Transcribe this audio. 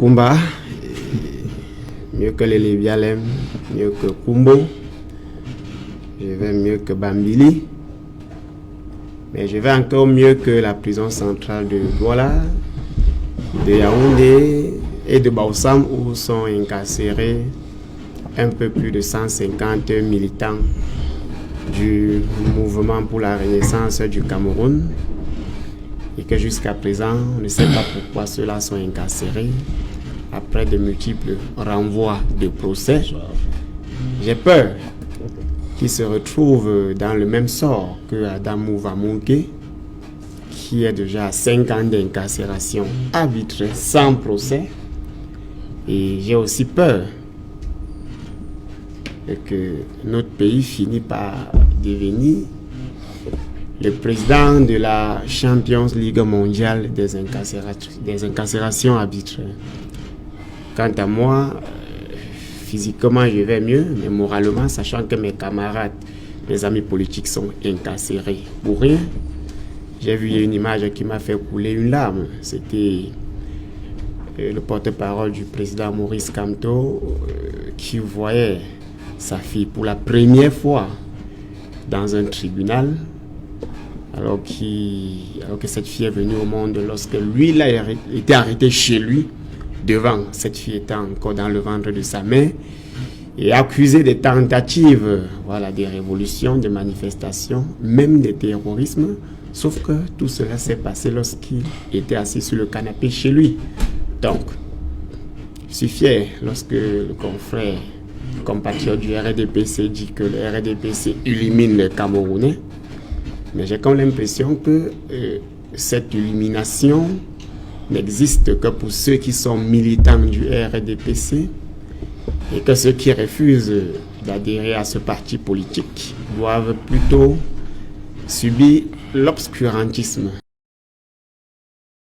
Kumba, mieux que les Lévialem, mieux que Kumbo, je vais mieux que Bambili, mais je vais encore mieux que la prison centrale de Douala, de Yaoundé et de Baoussam, où sont incarcérés un peu plus de 150 militants du mouvement pour la renaissance du Cameroun, et que jusqu'à présent, on ne sait pas pourquoi ceux-là sont incarcérés après de multiples renvois de procès. J'ai peur qu'ils se retrouvent dans le même sort que Adamou Vamonke, qui est déjà à 5 ans d'incarcération arbitraire sans procès. Et j'ai aussi peur que notre pays finisse par devenir le président de la Champions League mondiale des incarcérations arbitraires. Quant à moi, physiquement je vais mieux, mais moralement, sachant que mes camarades, mes amis politiques sont incarcérés pour rien. J'ai vu une image qui m'a fait couler une larme. C'était le porte-parole du président Maurice Kamto qui voyait sa fille pour la première fois dans un tribunal, alors que cette fille est venue au monde lorsque lui il a été arrêté chez lui, devant cette fille étant encore dans le ventre de sa mère, et accusé de tentatives, des révolutions, de manifestations, même de terrorisme, sauf que tout cela s'est passé lorsqu'il était assis sur le canapé chez lui. Donc, je suis fier lorsque le confrère, le compatriote du RDPC dit que le RDPC élimine les Camerounais, mais j'ai comme l'impression que cette élimination n'existe que pour ceux qui sont militants du RDPC, et que ceux qui refusent d'adhérer à ce parti politique doivent plutôt subir l'obscurantisme.